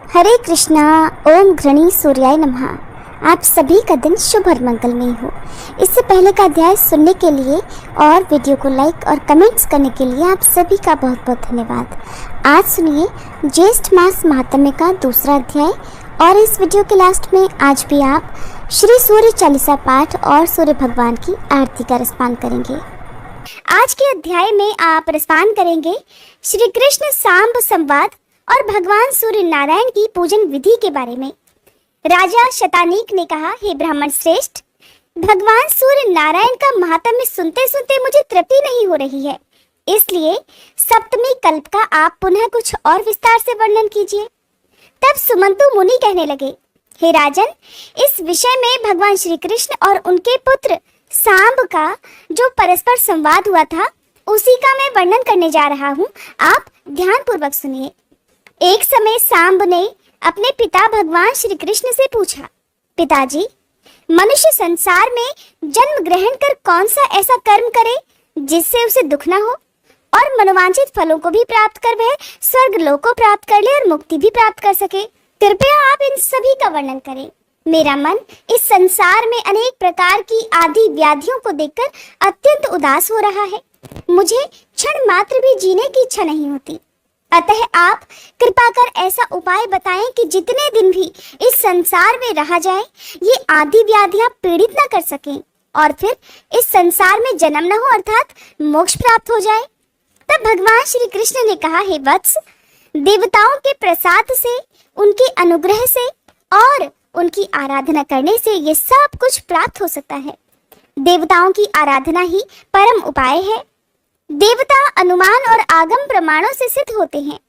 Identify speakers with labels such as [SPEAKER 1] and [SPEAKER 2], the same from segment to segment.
[SPEAKER 1] हरे कृष्णा। ओम घृणी सूर्याय नमः। आप सभी का दिन शुभ और मंगलमय हो। इससे पहले का अध्याय सुनने के लिए और वीडियो को लाइक और कमेंट्स करने के लिए आप सभी का बहुत बहुत धन्यवाद। आज सुनिए ज्येष्ठ मास महात्म्य का दूसरा अध्याय और इस वीडियो के लास्ट में आज भी आप श्री सूर्य चालीसा पाठ और सूर्य भगवान की आरती का रसपान करेंगे। आज के अध्याय में आप रसपान करेंगे श्री कृष्ण सांब संवाद और भगवान सूर्य नारायण की पूजन विधि के बारे में। राजा शतानीक ने कहा, हे ब्राह्मण श्रेष्ठ, भगवान सूर्य नारायण का महात्म्य सुनते सुनते मुझे तृप्ति नहीं हो रही है, इसलिए सप्तमी कल्प का आप पुनः कुछ और विस्तार से वर्णन कीजिए। तब सुमंतु मुनि कहने लगे, हे राजन, इस विषय में भगवान श्री कृष्ण और उनके पुत्र सांब का जो परस्पर संवाद हुआ था उसी का मैं वर्णन करने जा रहा हूँ, आप ध्यान पूर्वक सुनिए। एक समय सांब ने अपने पिता भगवान श्री कृष्ण से पूछा, पिताजी, मनुष्य संसार में जन्म ग्रहण कर कौन सा ऐसा कर्म करे जिससे उसे दुख न हो और मनोवांछित फलों को भी प्राप्त कर वह स्वर्ग लोक को प्राप्त कर ले और मुक्ति भी प्राप्त कर सके। कृपया आप इन सभी का वर्णन करें। मेरा मन इस संसार में अनेक प्रकार की आदि व्याधियों को देखकर अत्यंत उदास हो रहा है। मुझे क्षण मात्र भी जीने की इच्छा नहीं होती। अतः आप कृपा कर ऐसा उपाय बताएं कि जितने दिन भी इस संसार में रहा जाए ये आदि व्याधियां पीड़ित न कर सकें और फिर इस संसार में जन्म न हो अर्थात मोक्ष प्राप्त हो जाए। तब भगवान श्री कृष्ण ने कहा, हे वत्स, देवताओं के प्रसाद से, उनके अनुग्रह से और उनकी आराधना करने से ये सब कुछ प्राप्त हो सकता है। देवताओं की आराधना ही परम उपाय है। देवता अनुमान और आगम प्रमाणों से सिद्ध होते हैं।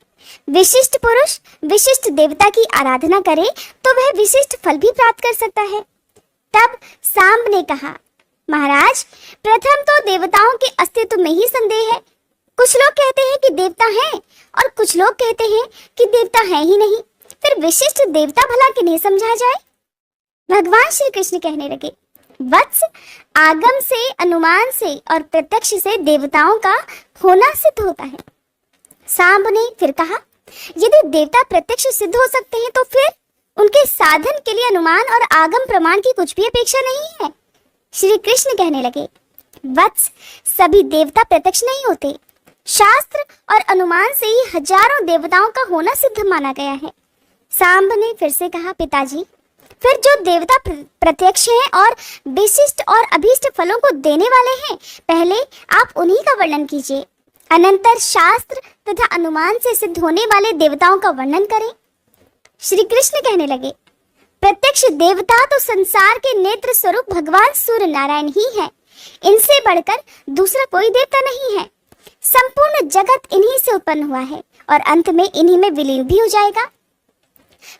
[SPEAKER 1] विशिष्ट पुरुष विशिष्ट देवता की आराधना करे तो वह विशिष्ट फल भी प्राप्त कर सकता है। तब सांब ने कहा, महाराज, प्रथम तो देवताओं के अस्तित्व में ही संदेह है। कुछ लोग कहते हैं कि देवता हैं और कुछ लोग कहते हैं कि देवता है ही नहीं। फिर विशिष्ट देवता भला किन्हें समझा जाए। भगवान श्री कृष्ण कहने लगे, वत्स, आगम से, अनुमान से और प्रत्यक्ष से देवताओं का होना सिद्ध होता है। सांब ने फिर कहा, यदि देवता प्रत्यक्ष सिद्ध हो सकते हैं तो फिर उनके साधन के लिए अनुमान और आगम प्रमाण की कुछ भी अपेक्षा नहीं है। श्री कृष्ण कहने लगे, वत्स, सभी देवता प्रत्यक्ष नहीं होते। शास्त्र और अनुमान से ही हजारों देवताओं का होना सिद्ध माना गया है। सांब ने फिर से कहा, पिताजी, फिर जो देवता प्रत्यक्ष हैं और विशिष्ट और अभीष्ट फलों को देने वाले हैं, पहले आप उन्हीं का वर्णन कीजिए। अनंतर शास्त्र तथा अनुमान से सिद्ध होने वाले देवताओं का वर्णन करें। श्री कृष्ण कहने लगे, प्रत्यक्ष देवता तो संसार के नेत्र स्वरूप भगवान सूर्य नारायण ही है। इनसे बढ़कर दूसरा कोई देवता नहीं है। संपूर्ण जगत इन्हीं से उत्पन्न हुआ है और अंत में इन्हीं में विलीन भी हो जाएगा।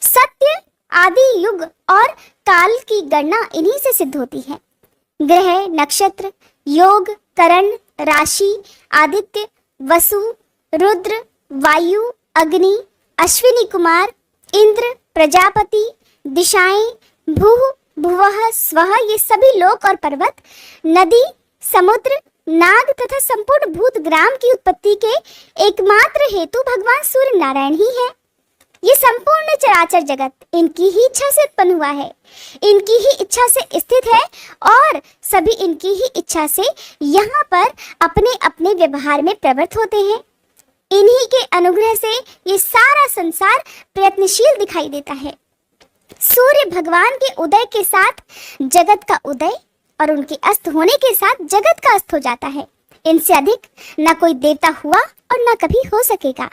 [SPEAKER 1] सत्य, आदि, युग और काल की गणना इन्हीं से सिद्ध होती है। ग्रह, नक्षत्र, योग, करण, राशि, आदित्य, वसु, रुद्र, वायु, अग्नि, अश्विनी कुमार, इंद्र, प्रजापति, दिशाएं, भूः, भुवः, स्वः, ये सभी लोक और पर्वत, नदी, समुद्र, नाग तथा संपूर्ण भूत ग्राम की उत्पत्ति के एकमात्र हेतु भगवान सूर्य नारायण ही है। ये संपूर्ण चराचर जगत इनकी ही इच्छा से उत्पन्न हुआ है, इनकी ही इच्छा से स्थित है और सभी इनकी ही इच्छा से यहाँ पर अपने अपने व्यवहार में प्रवृत्त होते हैं। इन्हीं के अनुग्रह से ये सारा संसार प्रयत्नशील दिखाई देता है। सूर्य भगवान के उदय के साथ जगत का उदय और उनके अस्त होने के साथ जगत का अस्त हो जाता है। इनसे अधिक न कोई देवता हुआ और न कभी हो सकेगा।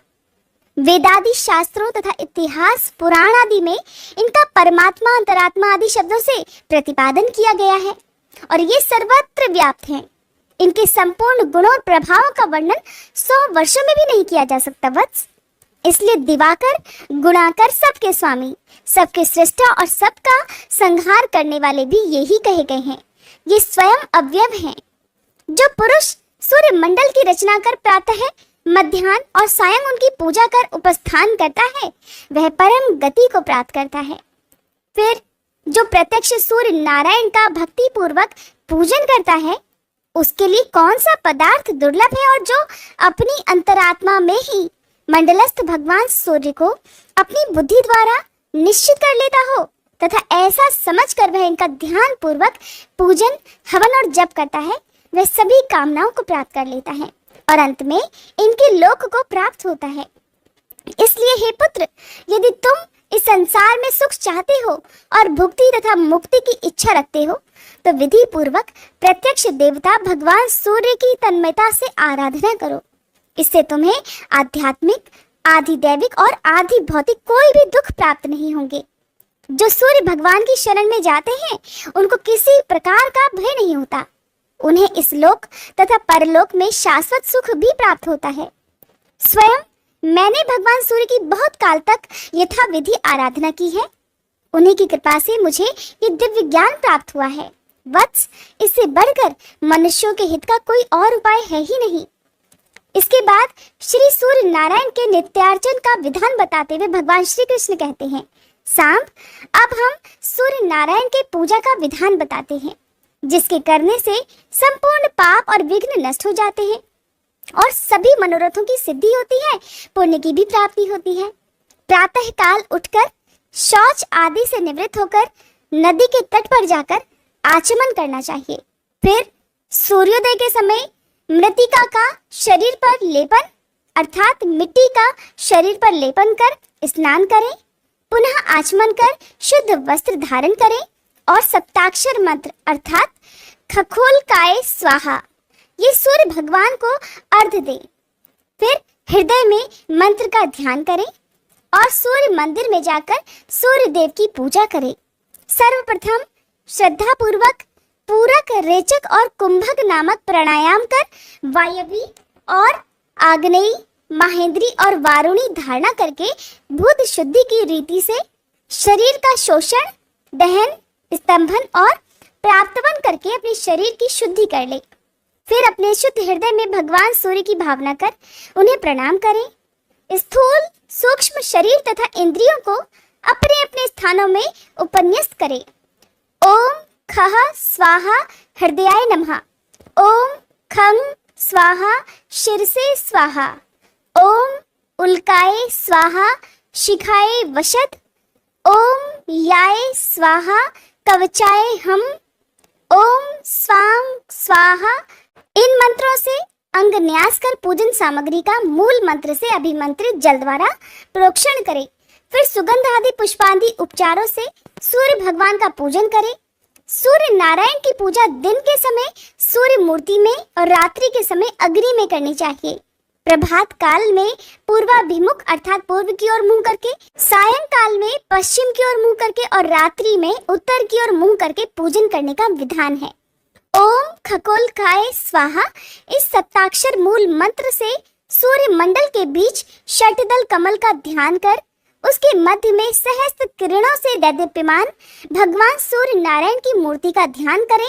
[SPEAKER 1] वेदादि शास्त्रों तथा इतिहास, पुराण आदि में इनका परमात्मा, अंतरात्मा आदि शब्दों से प्रतिपादन किया गया है और ये सर्वत्र व्याप्त हैं। इनके संपूर्ण गुणों और प्रभावों का वर्णन 100 वर्षों में भी नहीं किया जा सकता वत्स। इसलिए दिवाकर, गुणाकर, सबके स्वामी, सबके सृष्टा और सबका संहार करने वाले भी यही कहे गए हैं। ये स्वयं अव्यव हैं। जो पुरुष सूर्य मंडल की रचना कर प्रातः, मध्याह्न और सायं उनकी पूजा कर उपस्थान करता है, वह परम गति को प्राप्त करता है। फिर जो प्रत्यक्ष सूर्य नारायण का भक्ति पूर्वक पूजन करता है, उसके लिए कौन सा पदार्थ दुर्लभ है और जो अपनी अंतरात्मा में ही मंडलस्थ भगवान सूर्य को अपनी बुद्धि द्वारा निश्चित कर लेता हो तथा ऐसा समझकर वह इनका ध्यान पूर्वक पूजन, हवन और जप करता है, वह सभी कामनाओं को प्राप्त कर लेता है और अंत में इनके लोक को प्राप्त होता है। इसलिए हे पुत्र, यदि तुम इस संसार में सुख चाहते हो और भुक्ति तथा मुक्ति की इच्छा रखते हो तो विधि पूर्वक प्रत्यक्ष देवता भगवान सूर्य की तन्मयता से आराधना करो। इससे तुम्हें आध्यात्मिक, आधिदैविक और आधि भौतिक कोई भी दुख प्राप्त नहीं होंगे। जो सूर्य भगवान की शरण में जाते हैं उनको किसी प्रकार का भय नहीं होता। उन्हें इस लोक तथा परलोक में शाश्वत सुख भी प्राप्त होता है। स्वयं मैंने भगवान सूर्य की बहुत काल तक यथाविधि आराधना की है। उन्हीं की कृपा से मुझे ये दिव्य ज्ञान प्राप्त हुआ है। वत्स, इससे बढ़कर मनुष्यों के हित का कोई और उपाय है ही नहीं। इसके बाद श्री सूर्य नारायण के नित्यार्चन का विधान बताते हुए भगवान श्री कृष्ण कहते हैं, सांब, अब हम सूर्य नारायण के पूजा का विधान बताते हैं, जिसके करने से संपूर्ण पाप और विघ्न नष्ट हो जाते हैं और सभी मनोरथों की सिद्धि होती है, पुण्य की भी प्राप्ति होती है। प्रातः काल उठकर शौच आदि से निवृत्त होकर नदी के तट पर जाकर आचमन करना चाहिए। फिर सूर्योदय के समय मृतिका का शरीर पर लेपन अर्थात मिट्टी का शरीर पर लेपन कर स्नान करें। पुनः आचमन कर शुद्ध वस्त्र धारण करें और सप्ताक्षर मंत्र अर्थात खखोलकाय स्वाहा ये सूर्य भगवान को अर्घ दें। फिर हृदय में मंत्र का ध्यान करें और सूर्य मंदिर में जाकर सूर्य देव की पूजा करें। सर्वप्रथम श्रद्धा पूर्वक पूरक, रेचक और कुंभक नामक प्राणायाम कर वायवी और आग्नेयी, महेंद्री और वारुणी धारणा करके भूत शुद्धि की रीति से शरीर का शोषण, दहन, स्तंभन और प्राप्तवन करके अपने शरीर की शुद्धि कर ले। फिर अपने शुद्ध हृदय में भगवान सूर्य की भावना कर उन्हें प्रणाम करें। स्थूल सूक्ष्म शरीर तथा इंद्रियों को अपने अपने स्थानों में उपन्यस्त करें। ओम खः स्वाहा हृदयाय नमः। ओम खं स्वाहा शिरसे स्वाहा। ओम उल्काय स्वाहा शिखाय वशद। ओम याय स्वाहा कवचाय हम। ओम स्वां स्वाहा। इन मंत्रों से अंग न्यास कर पूजन सामग्री का मूल मंत्र से अभिमंत्रित जल द्वारा प्रोक्षण करें। फिर सुगंध आदि पुष्पादि उपचारों से सूर्य भगवान का पूजन करें। सूर्य नारायण की पूजा दिन के समय सूर्य मूर्ति में और रात्रि के समय अग्नि में करनी चाहिए। प्रभात काल में पूर्वाभिमुख अर्थात पूर्व की ओर मुंह करके, सायंकाल में पश्चिम की ओर मुंह करके और रात्रि में उत्तर की ओर मुंह करके पूजन करने का विधान है। ओम खगोलकाय स्वाहा इस सप्ताक्षर मूल मंत्र से सूर्य मंडल के बीच षटदल कमल का ध्यान कर उसके मध्य में सहस्त्र किरणों से दैदीप्यमान भगवान सूर्य नारायण की मूर्ति का ध्यान करें।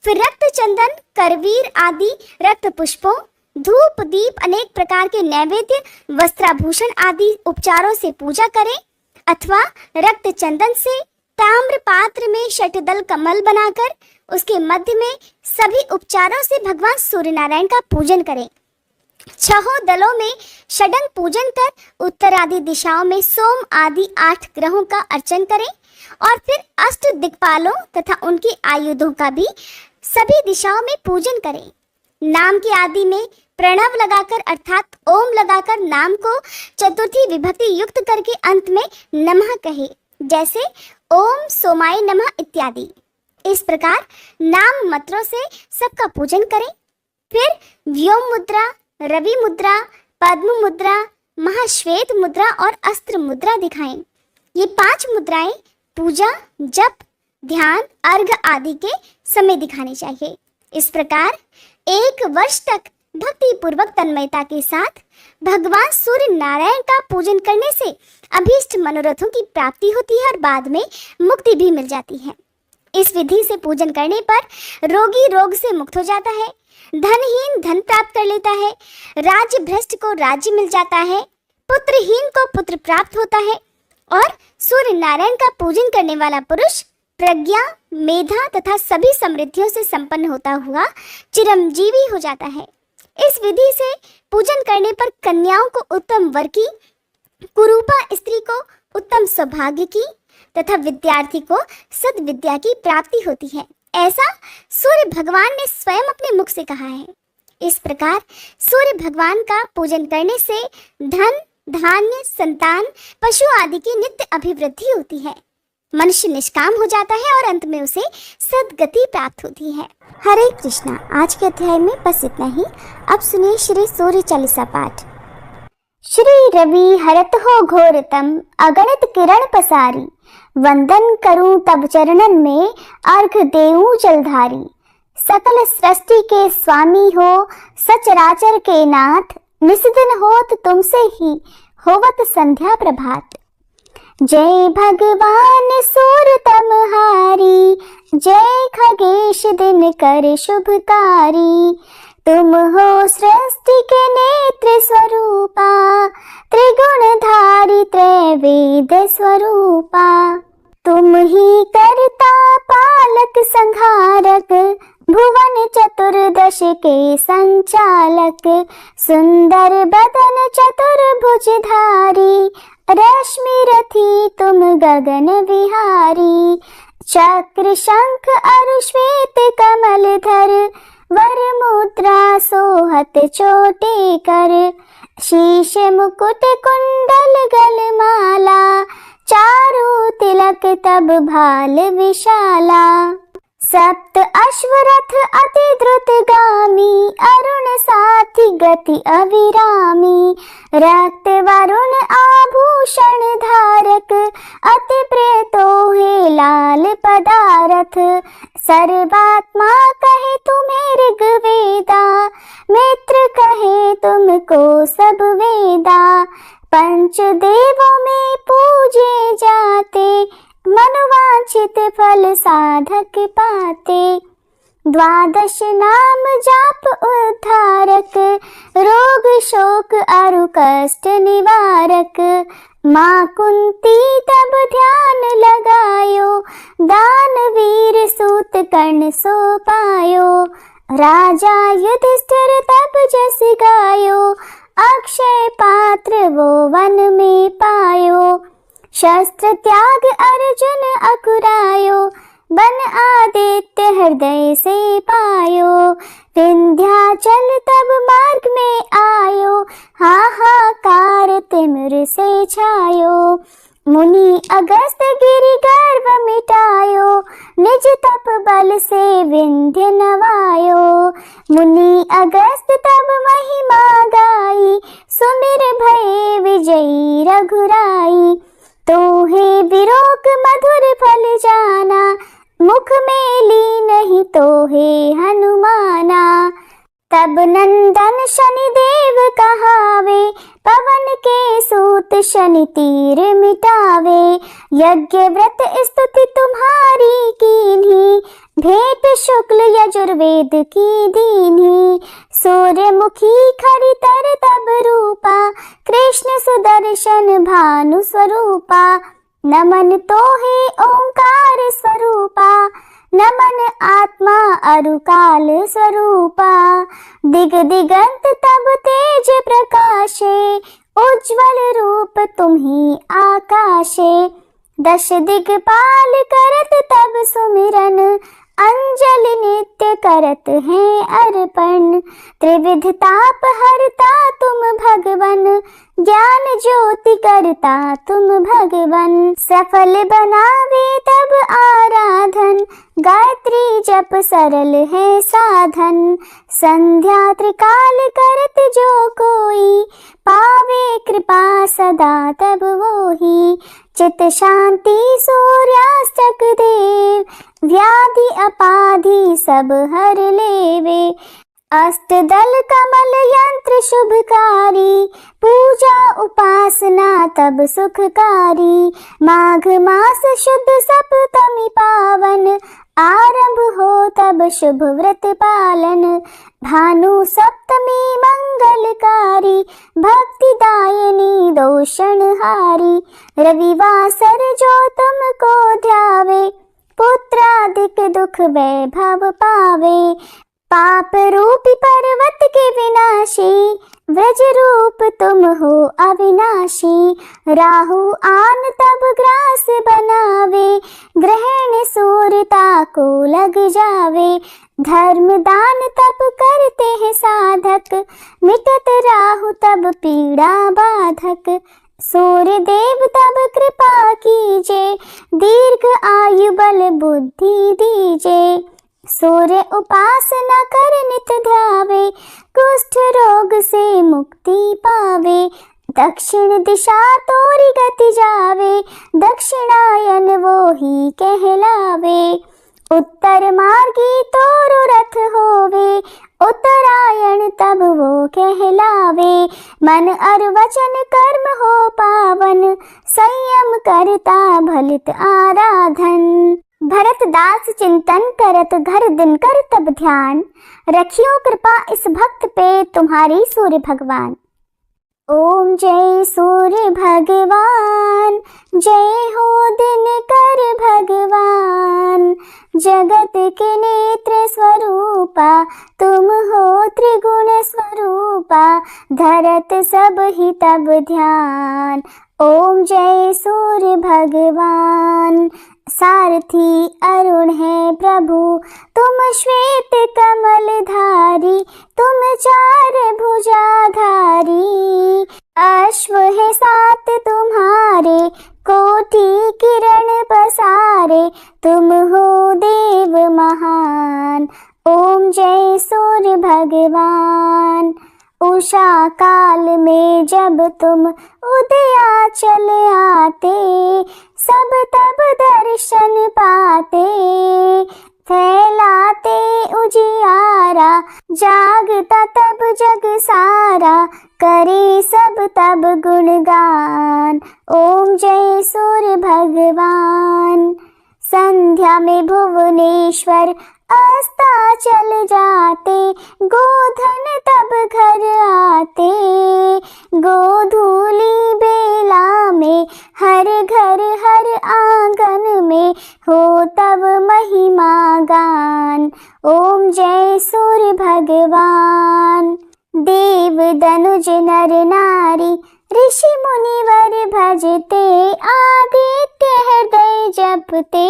[SPEAKER 1] फिर रक्त चंदन, करवीर आदि रक्त पुष्पों, धूप दीप अनेक प्रकार के नैवेद्य, वस्त्राभूषण आदि उपचारों से पूजा करें अथवा रक्त चंदन से ताम्र पात्र में षटदल कमल बनाकर उसके मध्य में सभी उपचारों से भगवान सूर्य नारायण का पूजन करें। छहों दलों में षडंग पूजन कर उत्तर आदि दिशाओं में सोम आदि 8 ग्रहों का अर्चन करें और फिर अष्ट दिक्पालों तथा उनके आयुधों का भी सभी दिशाओं में पूजन करें। नाम के आदि में प्रणव लगाकर अर्थात ओम लगाकर नाम को चतुर्थी विभक्ति युक्त करके अंत में नमः कहे, जैसे ओम सोमाय नमः इत्यादि। इस प्रकार नाम मंत्रों से सबका पूजन करें। फिर व्योम मुद्रा, रवि मुद्रा, पद्म मुद्रा, महाश्वेत मुद्रा और अस्त्र मुद्रा दिखाएं। ये 5 मुद्राएं पूजा, जप, ध्यान, अर्घ आदि के समय दिखानी चाहिए। इस प्रकार 1 वर्ष तक भक्ति पूर्वक तन्मयता के साथ भगवान सूर्य नारायण का पूजन करने से अभीष्ट मनोरथों की प्राप्ति होती है और बाद में मुक्ति भी मिल जाती है। इस विधि से पूजन करने पर रोगी रोग से मुक्त हो जाता है, धनहीन धन प्राप्त कर लेता है, राज्य भ्रष्ट को राज्य मिल जाता है, पुत्रहीन को पुत्र प्राप्त होता है और सूर्य नारायण का पूजन करने वाला पुरुष प्रज्ञा, मेधा तथा सभी समृद्धियों से संपन्न होता हुआ चिरंजीवी हो जाता है। इस विधि से पूजन करने पर कन्याओं को उत्तम वर की, कुरूपा स्त्री को उत्तम सौभाग्य की तथा विद्यार्थी को सद्विद्या की प्राप्ति होती है, ऐसा सूर्य भगवान ने स्वयं अपने मुख से कहा है। इस प्रकार सूर्य भगवान का पूजन करने से धन, धान्य, संतान, पशु आदि की नित्य अभिवृद्धि होती है। मनुष्य निष्काम हो जाता है और अंत में उसे सद्गति प्राप्त होती है। हरे कृष्णा। आज के अध्याय में बस इतना ही। अब सुनिए श्री सूर्य चालीसा पाठ। श्री रवि हरत हो घोरतम, अगणित किरण पसारी, वंदन करूं तब चरणन में, अर्घ देऊं जलधारी। सकल सृष्टि के स्वामी हो, सचराचर के नाथ, निस्दिन होत तुमसे ही, होवत संध्या प्रभात। जय भगवान सूरतमहारी, जय खगेश दिन कर शुभकारी। तुम हो सृष्टि के नेत्र स्वरूपा, त्रिगुणधारी त्रैवेद स्वरूपा। तुम ही करता पालक संहारक, भुवन चतुर्दश के संचालक। सुंदर बदन चतुर्भुजधारी, रश्मि रथी तुम गगन विहारी। चक्र शंख अरु श्वेत कमल धर, वर मुद्रा सोहत चोटे कर। शीश मुकुट कुंडल गलमाला, चारु तिलक तब भाल विशाला। सप्त अश्वरथ अति द्रुत गामी, अरुण साथी गति अविरामी। रक्त वरुण आभूषण धारक, अति प्रिय तोहे लाल पदारथ। सर्वात्मा कहे तुम्हें ऋग्वेदा, मित्र कहे तुमको सब वेदा। पंच देवों में पूजे जाते, मनोवांछित फल साधक पाते। द्वादश नाम जाप उद्धारक, रोग शोक अरु कष्ट निवारक। माँ कुंती तब ध्यान लगायो, दानवीर सूत कर्ण सो पायो। राजा युधिष्ठिर तब जस गायो, अक्षय पात्र वो वन में पायो। शस्त्र त्याग अर्जुन अकुरायो, बन आदित्य हृदय से पायो। विंध्याचल तब मार्ग में आयो, हाहाकार तिमिर से छायो। मुनि अगस्त गिरि गर्व मिटायो, निज तप बल से विंध्य नवायो। मुनि अगस्त तब महिमा गाई, सुमिर भये विजयी रघुराई। तो हे विरोक मधुर फल जाना, मुख में ली नहीं तो हे हनुमाना। तब नंदन शनि देव कहावे, पवन के सूत शनि तीर मिटावे। यज्ञ व्रत स्तुति तुम्हारी कीन्ही, भेंट शुक्ल यजुर्वेद की दीन्ही। सूर्यमुखी खरी तर तब रूपा, कृष्ण सुदर्शन भानु स्वरूपा। नमन तो हे ओंकार स्वरूपा, नमन आत्मा अरु काल स्वरूपा। दिग दिगंत तब तेज प्रकाशे, उज्ज्वल रूप तुम्ही आकाशे। दश दिगपाल करत तब सुमिरन, अंजलि नित्य करत हैं अर्पण। त्रिविध ताप हरता तुम भगवन, ज्ञान ज्योति करता तुम भगवन। सफल बनावे तब आराधन, गायत्री जप सरल है साधन। संध्या त्रिकाल करत जो कोई, पावे कृपा सदा तब वोही। चित शांति सूर्यास्तक देव, व्याधि अपाधि सब हर लेवे। अष्टदल कमल यंत्र शुभकारी, पूजा उपासना तब सुखकारी। माघ मास शुद्ध सप्तमी पावन, आरंभ हो तब शुभ व्रत पालन। भानु सप्तमी मंगलकारी, भक्तिदायिनी दोषणहारी। रविवासर जो तुमको ध्यावे, पुत्रादिक दुख वैभव पावे। पाप रूपी पर्वत के विनाशी, व्रज रूप तुम हो अविनाशी। राहु आन तब ग्रास बनावे, ग्रहण सूरता को लग जावे। धर्म दान तब करते हैं साधक, मिटत राहु तब पीड़ा बाधक। सूर्य देव तब कृपा कीजे, दीर्घ आयु बल बुद्धि दीजे। सूर्य उपासना कर नित ध्यावे, कुष्ठ रोग से मुक्ति पावे। दक्षिण दिशा तोरी गति जावे, दक्षिणायन वो ही कहलावे। उत्तर मार्गी तोरु रथ होवे, उत्तरायण तब वो कहलावे। मन और वचन कर्म हो पावन, संयम करता भलित आराधन। भरत दास चिंतन करत घर दिन कर तब ध्यान, रखियो कृपा इस भक्त पे तुम्हारी सूर्य भगवान। ओम जय सूर्य भगवान, जय हो दिनकर भगवान। जगत के नेत्र स्वरूपा, तुम हो त्रिगुण स्वरूपा। धरत सब ही तब ध्यान, ओम जय सूर्य भगवान। सारथी अरुण है प्रभु, तुम श्वेत कमल धारी। तुम चार भुजाधारी, अश्व है सात तुम्हारे। कोटि किरण पसारे, तुम हो देव महान। ओम जय सूर्य भगवान। उषा काल में जब तुम उदयाचल आते, सब तब दर्शन पाते। फैलाते उजियारा, जागता तब जग सारा। करे सब तब गुणगान, ओम जय सूर्य भगवान। संध्या में भुवनेश्वर अस्ताचल जाते, गोधन तब घर आते। गोधूली बेला में हर घर हर आंगन में, हो तब महिमा गान। ओम जय सूर्य भगवान। देव दनुज नर नारी, ऋषि मुनिवर भजते। आदित्य हृदय जपते,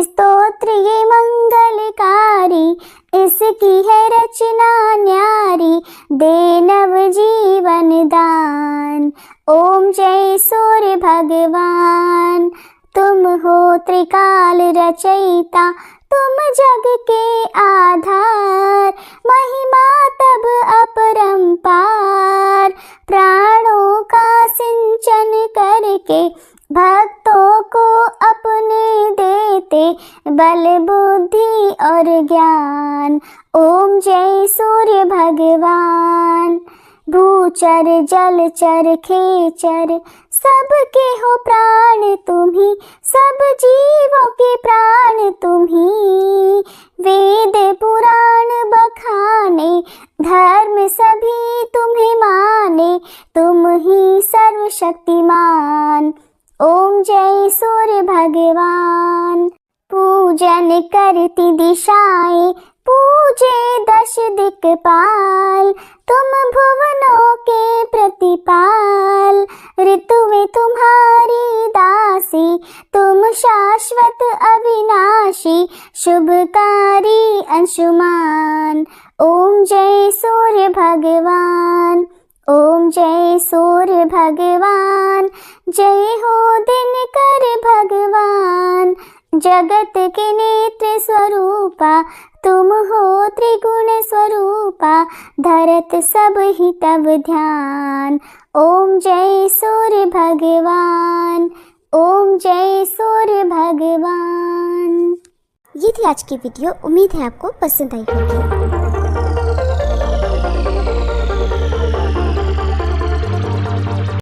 [SPEAKER 1] स्तोत्र ये मंगलकारी। इसकी है रचना न्यारी, दे नव जीवन दान। ओम जय सूर्य भगवान। तुम हो त्रिकाल रचयिता, तुम जग के आधार। महिमा तब अपरंपार, प्राणों का सिंचन करके। भक्तों को अपने देते, बल बुद्धि और ज्ञान। ओम जय सूर्य भगवान। भूचर जलचर खेचर, सबके हो प्राण तुम्ही। सब जीवों के प्राण तुम्ही। वेद पुराण बखाने, धर्म सभी तुम्हें माने। तुम ही सर्वशक्तिमान, ओम जय सूर्य भगवान। पूजन करती दिशाएं, पूजे दश दिक्पाल। तुम भुवनों के प्रतिपाल, ऋतुएं तुम्हारी दासी। तुम शाश्वत अविनाशी, शुभकारी अंशुमान। ओम जय सूर्य भगवान, ओम जय सूर्य भगवान। जय हो दिनकर भगवान। जगत के नेत्र स्वरूपा, तुम हो त्रिगुण स्वरूपा। धरत सब ही तब ध्यान, ओम जय सूर्य भगवान। ओम जय सूर्य भगवान। ये थी आज की वीडियो। उम्मीद है आपको पसंद आई होगी।